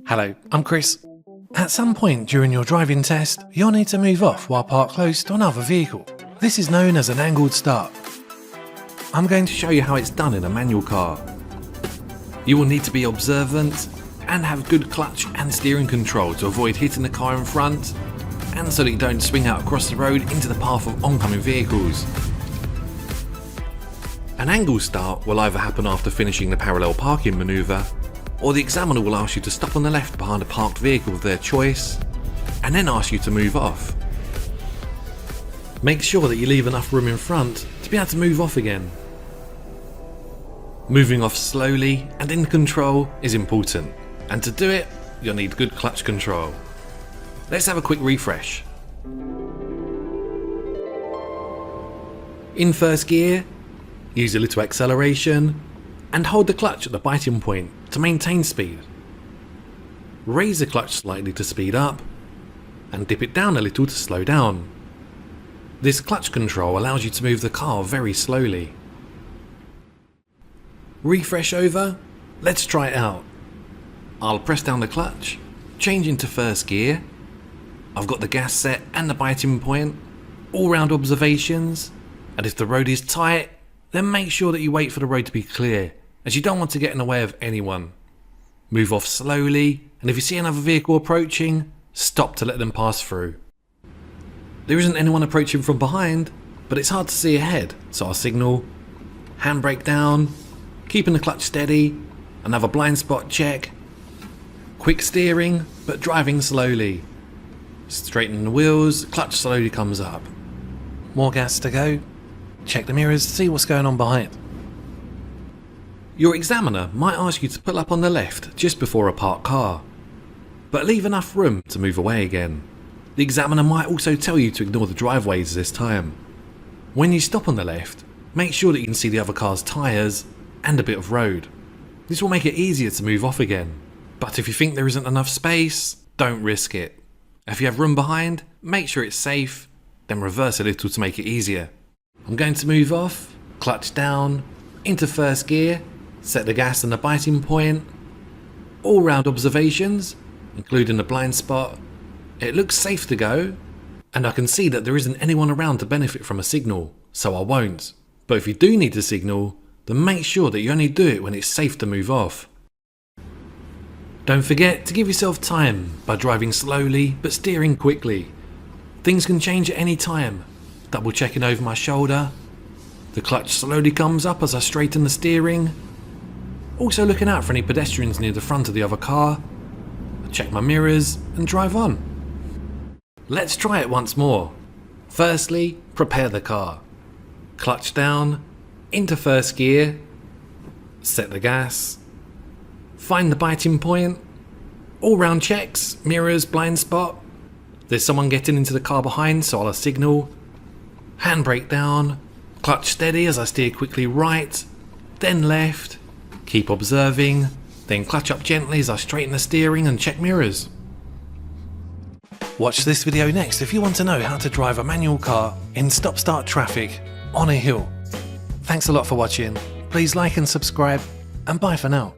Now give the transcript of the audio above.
Hello, I'm Chris. At some point during your driving test, you'll need to move off while parked close to another vehicle. This is known as an angled start. I'm going to show you how it's done in a manual car. You will need to be observant and have good clutch and steering control to avoid hitting the car in front, and so that you don't swing out across the road into the path of oncoming vehicles. An angle start will either happen after finishing the parallel parking manoeuvre, or the examiner will ask you to stop on the left behind a parked vehicle of their choice, and then ask you to move off. Make sure that you leave enough room in front to be able to move off again. Moving off slowly and in control is important, and to do it, you'll need good clutch control. Let's have a quick refresh. In first gear, use a little acceleration and hold the clutch at the biting point to maintain speed. Raise the clutch slightly to speed up and dip it down a little to slow down. This clutch control allows you to move the car very slowly. Refresh over, let's try it out. I'll press down the clutch, change into first gear. I've got the gas set and the biting point, all round observations, and if the road is tight, then make sure that you wait for the road to be clear, as you don't want to get in the way of anyone. Move off slowly, and if you see another vehicle approaching, stop to let them pass through. There isn't anyone approaching from behind, but it's hard to see ahead, so I'll signal, handbrake down, keeping the clutch steady, another blind spot check, quick steering, but driving slowly. Straighten the wheels, clutch slowly comes up. More gas to go. Check the mirrors, see what's going on behind. Your examiner might ask you to pull up on the left just before a parked car, but leave enough room to move away again. The examiner might also tell you to ignore the driveways this time. When you stop on the left, make sure that you can see the other car's tyres and a bit of road. This will make it easier to move off again, but if you think there isn't enough space, don't risk it. If you have room behind, make sure it's safe, then reverse a little to make it easier. I'm going to move off, clutch down, into first gear, set the gas and the biting point, all round observations, including the blind spot. It looks safe to go, and I can see that there isn't anyone around to benefit from a signal, so I won't. But if you do need to signal, then make sure that you only do it when it's safe to move off. Don't forget to give yourself time by driving slowly but steering quickly. Things can change at any time. Double checking over my shoulder. The clutch slowly comes up as I straighten the steering. Also looking out for any pedestrians near the front of the other car. I check my mirrors and drive on. Let's try it once more. Firstly, prepare the car. Clutch down, into first gear, set the gas, find the biting point, all round checks, mirrors, blind spot. There's someone getting into the car behind, so I'll signal. Handbrake down, clutch steady as I steer quickly right, then left, keep observing, then clutch up gently as I straighten the steering and check mirrors. Watch this video next if you want to know how to drive a manual car in stop-start traffic on a hill. Thanks a lot for watching, please like and subscribe, and bye for now.